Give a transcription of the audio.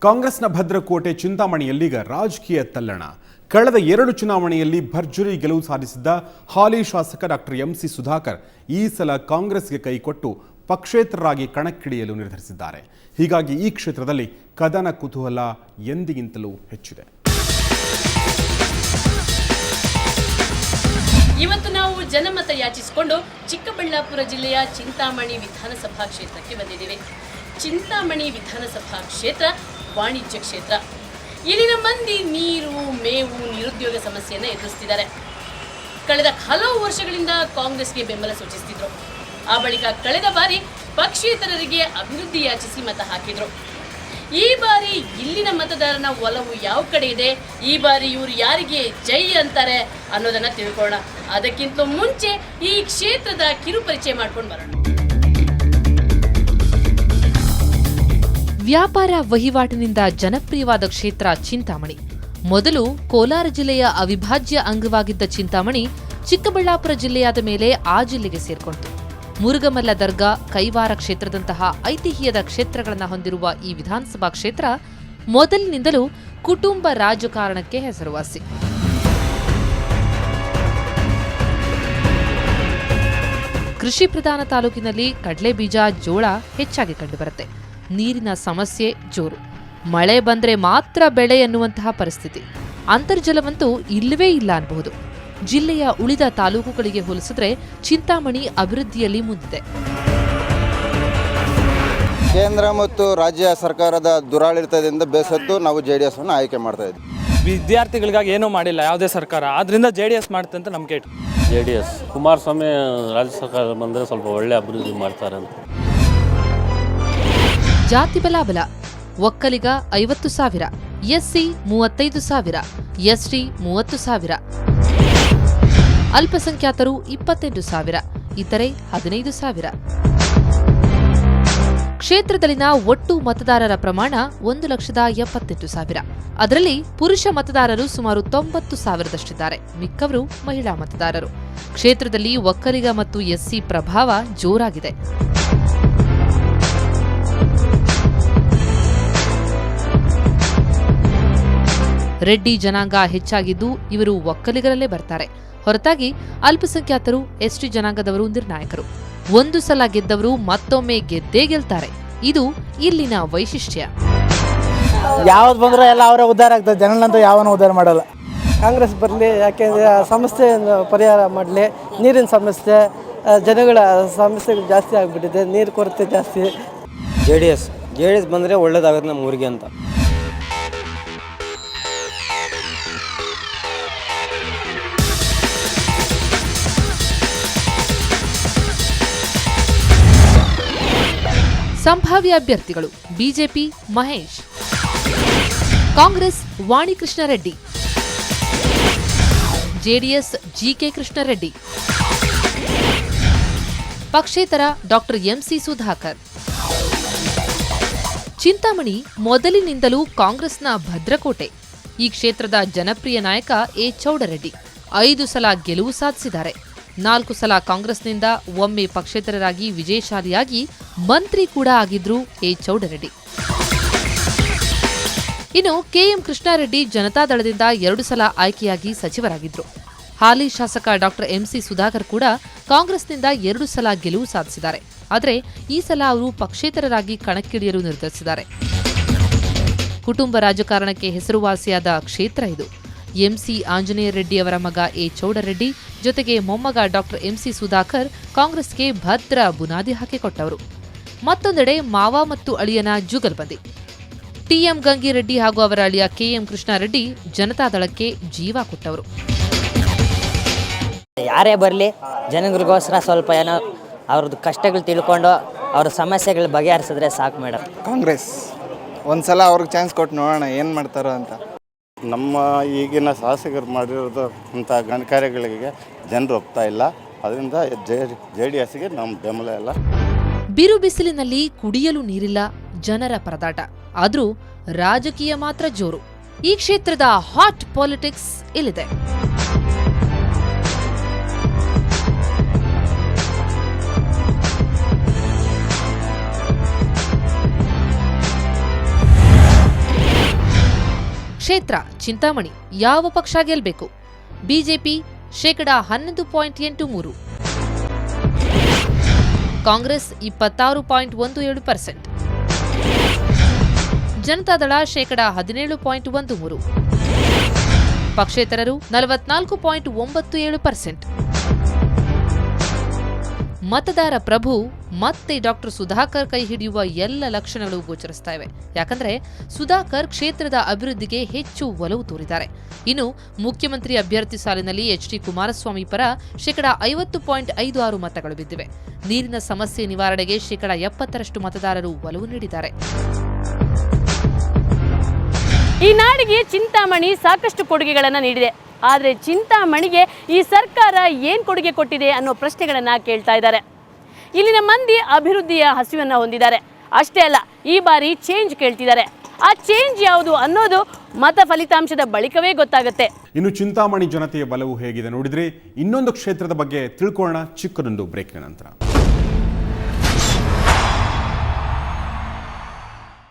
ಕಾಂಗ್ರೆಸ್ನ ಭದ್ರಕೋಟೆ ಚಿಂತಾಮಣಿಯಲ್ಲೀಗ ರಾಜಕೀಯ ತಲ್ಲಣ. ಕಳೆದ 2 ಚುನಾವಣೆಯಲ್ಲಿ ಭರ್ಜರಿ ಗೆಲುವು ಸಾಧಿಸಿದ್ದ ಹಾಲಿ ಶಾಸಕ ಡಾಕ್ಟರ್ ಎಂಸಿ ಸುಧಾಕರ್ ಈ ಸಲ ಕಾಂಗ್ರೆಸ್ಗೆ ಕೈಕೊಟ್ಟು ಪಕ್ಷೇತರರಾಗಿ ಕಣಕ್ಕಿಳಿಯಲು ನಿರ್ಧರಿಸಿದ್ದಾರೆ. ಹೀಗಾಗಿ ಈ ಕ್ಷೇತ್ರದಲ್ಲಿ ಕದನ ಕುತೂಹಲ ಎಂದಿಗಿಂತಲೂ ಹೆಚ್ಚಿದೆ. ಇವತ್ತು ನಾವು ಜನಮತ ಯಾಚಿಸಿಕೊಂಡು ಚಿಕ್ಕಬಳ್ಳಾಪುರ ಜಿಲ್ಲೆಯ ಚಿಂತಾಮಣಿ ವಿಧಾನಸಭಾ ಕ್ಷೇತ್ರಕ್ಕೆ ಬಂದಿದ್ದೇವೆ. ಚಿಂತಾಮಣಿ ವಿಧಾನಸಭಾ ಕ್ಷೇತ್ರ ವಾಣಿಜ್ಯ ಕ್ಷೇತ್ರ. ಇಲ್ಲಿನ ಮಂದಿ ನೀರು, ಮೇವು, ನಿರುದ್ಯೋಗ ಸಮಸ್ಯೆಯನ್ನು ಎದುರಿಸ್ತಿದ್ದಾರೆ. ಕಳೆದ ಹಲವು ವರ್ಷಗಳಿಂದ ಕಾಂಗ್ರೆಸ್ಗೆ ಬೆಂಬಲ ಸೂಚಿಸುತ್ತಿದ್ರು. ಆ ಬಳಿಕ ಕಳೆದ ಬಾರಿ ಪಕ್ಷೇತರರಿಗೆ ಅಭಿವೃದ್ಧಿ ಯಾಚಿಸಿ ಮತ ಹಾಕಿದ್ರು. ಈ ಬಾರಿ ಇಲ್ಲಿನ ಮತದಾರನ ಒಲವು ಯಾವ ಕಡೆ ಇದೆ, ಈ ಬಾರಿ ಇವರು ಯಾರಿಗೆ ಜೈ ಅಂತಾರೆ ಅನ್ನೋದನ್ನ ತಿಳ್ಕೊಳ್ಳೋಣ. ಅದಕ್ಕಿಂತ ಮುಂಚೆ ಈ ಕ್ಷೇತ್ರದ ಕಿರುಪರಿಚಯ ಮಾಡ್ಕೊಂಡು ಬರೋಣ. ವ್ಯಾಪಾರ ವಹಿವಾಟಿನಿಂದ ಜನಪ್ರಿಯವಾದ ಕ್ಷೇತ್ರ ಚಿಂತಾಮಣಿ. ಮೊದಲು ಕೋಲಾರ ಜಿಲ್ಲೆಯ ಅವಿಭಾಜ್ಯ ಅಂಗವಾಗಿದ್ದ ಚಿಂತಾಮಣಿ ಚಿಕ್ಕಬಳ್ಳಾಪುರ ಜಿಲ್ಲೆಯಾದ ಮೇಲೆ ಆ ಜಿಲ್ಲೆಗೆ ಸೇರ್ಕೊಂಡಿತು. ಮುರುಗಮಲ್ಲ ದರ್ಗಾ, ಕೈವಾರ ಕ್ಷೇತ್ರದಂತಹ ಐತಿಹ್ಯದ ಕ್ಷೇತ್ರಗಳನ್ನು ಹೊಂದಿರುವ ಈ ವಿಧಾನಸಭಾ ಕ್ಷೇತ್ರ ಮೊದಲಿನಿಂದಲೂ ಕುಟುಂಬ ರಾಜಕಾರಣಕ್ಕೆ ಹೆಸರುವಾಸಿ. ಕೃಷಿ ಪ್ರಧಾನ ತಾಲೂಕಿನಲ್ಲಿ ಕಡಲೆ ಬೀಜ, ಜೋಳ ಹೆಚ್ಚಾಗಿ ಕಂಡುಬರುತ್ತೆ. ನೀರಿನ ಸಮಸ್ಯೆ ಜೋರು. ಮಳೆ ಬಂದ್ರೆ ಮಾತ್ರ ಬೆಳೆ ಎನ್ನುವಂತಹ ಪರಿಸ್ಥಿತಿ. ಅಂತರ್ಜಲವಂತೂ ಇಲ್ಲವೇ ಇಲ್ಲ ಅನ್ನಬಹುದು. ಜಿಲ್ಲೆಯ ಉಳಿದ ತಾಲೂಕುಗಳಿಗೆ ಹೋಲಿಸಿದ್ರೆ ಚಿಂತಾಮಣಿ ಅಭಿವೃದ್ಧಿಯಲ್ಲಿ ಮುಂದಿದೆ. ಕೇಂದ್ರ ಮತ್ತು ರಾಜ್ಯ ಸರ್ಕಾರದ ದುರಾಡಳಿತದಿಂದ ಬೇಸತ್ತು ನಾವು JDS ಅನ್ನು ಆಯ್ಕೆ ಮಾಡ್ತಾ ಇದ್ವಿ. ವಿದ್ಯಾರ್ಥಿಗಳಿಗಾಗಿ ಏನೂ ಮಾಡಿಲ್ಲ ಯಾವುದೇ ಸರ್ಕಾರ, ಆದ್ರಿಂದ JDS ಮಾಡುತ್ತೆ ಅಂತ ನಂಬಿಕೆ ಇಟ್ಟು. JDS ಕುಮಾರಸ್ವಾಮಿ ರಾಜ್ಯ ಸರ್ಕಾರ ಬಂದರೆ ಸ್ವಲ್ಪ ಒಳ್ಳೆ ಅಭಿವೃದ್ಧಿ ಮಾಡ್ತಾರೆ ಅಂತ. ಜಾತಿ ಬಲಾಬಲ. ಒಕ್ಕಲಿಗ 50,000, SC 35,000, ST 30,000, ಅಲ್ಪಸಂಖ್ಯಾತರು 28,000, ಇತರೆ 15,000. ಕ್ಷೇತ್ರದಲ್ಲಿನ ಒಟ್ಟು ಮತದಾರರ ಪ್ರಮಾಣ 1,78,000. ಅದರಲ್ಲಿ ಪುರುಷ ಮತದಾರರು ಸುಮಾರು 90,000ದಷ್ಟಿದ್ದಾರೆ. ಮಿಕ್ಕವರು ಮಹಿಳಾ ಮತದಾರರು. ಕ್ಷೇತ್ರದಲ್ಲಿ ಒಕ್ಕಲಿಗ ಮತ್ತು SC ಪ್ರಭಾವ ಜೋರಾಗಿದೆ. ರೆಡ್ಡಿ ಜನಾಂಗ ಹೆಚ್ಚಾಗಿದ್ದು ಇವರು ಒಕ್ಕಲಿಗರಲ್ಲೇ ಬರ್ತಾರೆ. ಹೊರತಾಗಿ ಅಲ್ಪಸಂಖ್ಯಾತರು, ST ಜನಾಂಗದವರು ನಿರ್ಣಾಯಕರು. ಒಂದು ಸಲ ಗೆದ್ದವರು ಮತ್ತೊಮ್ಮೆ ಗೆದ್ದೇ ಗೆಲ್ತಾರೆ. ಇದು ಇಲ್ಲಿನ ವೈಶಿಷ್ಟ್ಯ. ಯಾವ್ದು ಬಂದ್ರೆ ಎಲ್ಲ ಅವರೇ ಉದ್ಧಾರ ಆಗ್ತದೆ, ಜನಗಳಂತೂ ಯಾವನೂ ಉದ್ಧಾರ ಮಾಡಲ್ಲ. ಕಾಂಗ್ರೆಸ್ ಬರಲಿ, ಯಾಕೆಂದರೆ ಸಮಸ್ಯೆಯನ್ನು ಪರಿಹಾರ ಮಾಡಲಿ. ನೀರಿನ ಸಮಸ್ಯೆ, ಜನಗಳ ಸಮಸ್ಯೆಗಳು ಜಾಸ್ತಿ ಆಗಿಬಿಟ್ಟಿದೆ, ನೀರು ಕೊರತೆ ಜಾಸ್ತಿ. JDS ಬಂದರೆ ಒಳ್ಳೇದಾಗುತ್ತೆ ನಮ್ಮ ಊರಿಗೆ ಅಂತ. ಸಂಭಾವ್ಯ ಅಭ್ಯರ್ಥಿಗಳು: ಬಿಜೆಪಿ ಮಹೇಶ್, ಕಾಂಗ್ರೆಸ್ ವಾಣಿ ಕೃಷ್ಣರೆಡ್ಡಿ, JDS GK ಕೃಷ್ಣರೆಡ್ಡಿ, ಪಕ್ಷೇತರ ಡಾಕ್ಟರ್ ಎಂಸಿ ಸುಧಾಕರ್. ಚಿಂತಾಮಣಿ ಮೊದಲಿನಿಂದಲೂ ಕಾಂಗ್ರೆಸ್ನ ಭದ್ರಕೋಟೆ. ಈ ಕ್ಷೇತ್ರದ ಜನಪ್ರಿಯ ನಾಯಕ ಎ ಚೌಡರೆಡ್ಡಿ 5 ಸಲ ಗೆಲುವು ಸಾಧಿಸಿದ್ದಾರೆ. 4 ಸಲ ಕಾಂಗ್ರೆಸ್ನಿಂದ, ಒಮ್ಮೆ ಪಕ್ಷೇತರರಾಗಿ ವಿಜಯಶಾಲಿಯಾಗಿ ಮಂತ್ರಿ ಕೂಡ ಆಗಿದ್ರು ಎ ಚೌಡರೆಡ್ಡಿ. ಇನ್ನು KM ಕೃಷ್ಣಾರೆಡ್ಡಿ ಜನತಾದಳದಿಂದ 2 ಸಲ ಆಯ್ಕೆಯಾಗಿ ಸಚಿವರಾಗಿದ್ರು. ಹಾಲಿ ಶಾಸಕ ಡಾಕ್ಟರ್ ಎಂಸಿ ಸುಧಾಕರ್ ಕೂಡ ಕಾಂಗ್ರೆಸ್ನಿಂದ 2 ಸಲ ಗೆಲುವು ಸಾಧಿಸಿದ್ದಾರೆ. ಆದರೆ ಈ ಸಲ ಅವರು ಪಕ್ಷೇತರರಾಗಿ ಕಣಕ್ಕಿಳಿಯಲು ನಿರ್ಧರಿಸಿದ್ದಾರೆ. ಕುಟುಂಬ ರಾಜಕಾರಣಕ್ಕೆ ಹೆಸರುವಾಸಿಯಾದ ಕ್ಷೇತ್ರ ಇದು. ಎಂಸಿ ಆಂಜನೇಯ ರೆಡ್ಡಿ ಅವರ ಮಗ ಎ ಚೌಡರೆಡ್ಡಿ ಜೊತೆಗೆ ಮೊಮ್ಮಗ ಡಾಕ್ಟರ್ ಎಂಸಿ ಸುಧಾಕರ್ ಕಾಂಗ್ರೆಸ್ಗೆ ಭದ್ರ ಬುನಾದಿ ಹಾಕಿಕೊಟ್ಟವರು. ಮತ್ತೊಂದೆಡೆ ಮಾವ ಮತ್ತು ಅಳಿಯನ ಜುಗಲ್ಬಂದಿ. TM ಗಂಗಿರೆಡ್ಡಿ ಹಾಗೂ ಅವರ ಅಳಿಯ KM ಕೃಷ್ಣಾರೆಡ್ಡಿ ಜನತಾದಳಕ್ಕೆ ಜೀವ ಕೊಟ್ಟವರು. ಯಾರೇ ಬರಲಿ ಜನಗಳಿಗೋಸ್ಕರ ಸ್ವಲ್ಪ ಏನೋ ಅವ್ರದ್ದು ಕಷ್ಟಗಳು ತಿಳ್ಕೊಂಡು ಅವ್ರ ಸಮಸ್ಯೆಗಳು ಬಗೆಹರಿಸಿದ್ರೆ ಸಾಕು ಮೇಡಮ್. ಕಾಂಗ್ರೆಸ್ ಒಂದ್ಸಲ ಅವ್ರಿಗೆ ಚಾನ್ಸ್ ಕೊಟ್ಟು ನೋಡೋಣ ಏನು ಮಾಡ್ತಾರೋ ಅಂತ. ನಮ್ಮ ಈಗಿನ ಶಾಸಕರು ಮಾಡಿರೋದು ಅಂಥ ಘನಕಾರ್ಯಗಳಿಗೆ ಜನರು ಒಪ್ತಾ ಇಲ್ಲ. ಅದರಿಂದ JDSಗೆ ನಮ್ಮ ಬೆಂಬಲ ಇಲ್ಲ. ಬಿರು ಬಿಸಿಲಿನಲ್ಲಿ ಕುಡಿಯಲು ನೀರಿಲ್ಲ, ಜನರ ಪರದಾಟ. ಆದ್ರೂ ರಾಜಕೀಯ ಮಾತ್ರ ಜೋರು. ಈ ಕ್ಷೇತ್ರದ ಹಾಟ್ ಪಾಲಿಟಿಕ್ಸ್ ಇಲ್ಲಿದೆ. ಕ್ಷೇತ್ರ ಚಿಂತಾಮಣಿ ಯಾವ ಪಕ್ಷ ಗೆಲ್ಲಬೇಕು? ಬಿಜೆಪಿ (11.83%), ಕಾಂಗ್ರೆಸ್ 26.17%, ಜನತಾದಳ (17.13%), ಪಕ್ಷೇತರರು 44.97%. ಮತದಾರ ಪ್ರಭು ಮತ್ತೆ ಡಾಕ್ಟರ್ ಸುಧಾಕರ್ ಕೈ ಹಿಡಿಯುವ ಎಲ್ಲ ಲಕ್ಷಣಗಳು ಗೋಚರಿಸ್ತಾ ಇವೆ. ಯಾಕಂದ್ರೆ ಸುಧಾಕರ್ ಕ್ಷೇತ್ರದ ಅಭಿವೃದ್ಧಿಗೆ ಹೆಚ್ಚು ಒಲವು ತೋರಿದ್ದಾರೆ. ಇನ್ನು ಮುಖ್ಯಮಂತ್ರಿ ಅಭ್ಯರ್ಥಿ ಸಾಲಿನಲ್ಲಿ ಎಚ್.ಡಿ. ಕುಮಾರಸ್ವಾಮಿ ಪರ (50.56% ಮತಗಳು ಬಿದ್ದಿವೆ. ನೀರಿನ ಸಮಸ್ಯೆ ನಿವಾರಣೆಗೆ 70% ಮತದಾರರು ಒಲವು ನೀಡಿದ್ದಾರೆ. ಈ ನಾಡಿಗೆ ಚಿಂತಾಮಣಿ ಸಾಕಷ್ಟು ಕೊಡುಗೆಗಳನ್ನು ನೀಡಿದೆ. ಆದರೆ ಚಿಂತಾಮಣಿಗೆ ಈ ಸರ್ಕಾರ ಏನು ಕೊಡುಗೆ ಕೊಟ್ಟಿದೆ ಅನ್ನೋ ಪ್ರಶ್ನೆಗಳನ್ನು ಕೇಳ್ತಾ ಇದ್ದಾರೆ. ಇಲ್ಲಿನ ಮಂದಿ ಅಭಿವೃದ್ಧಿಯ ಹಸಿವನ್ನು ಹೊಂದಿದ್ದಾರೆ. ಅಷ್ಟೇ ಅಲ್ಲ, ಈ ಬಾರಿ ಚೇಂಜ್ ಕೇಳ್ತಿದ್ದಾರೆ. ಆ ಚೇಂಜ್ ಯಾವುದು ಅನ್ನೋದು ಮತ ಫಲಿತಾಂಶದ ಬಳಿಕವೇ ಗೊತ್ತಾಗುತ್ತೆ. ಇನ್ನು ಚಿಂತಾಮಣಿ ಜನತೆಯ ಬಲವು ಹೇಗಿದೆ ನೋಡಿದ್ರೆ ಇನ್ನೊಂದು ಕ್ಷೇತ್ರದ ಬಗ್ಗೆ ತಿಳ್ಕೊಳ್ಳೋಣ ಚಿಕ್ಕದೊಂದು ಬ್ರೇಕ್ನ ನಂತರ.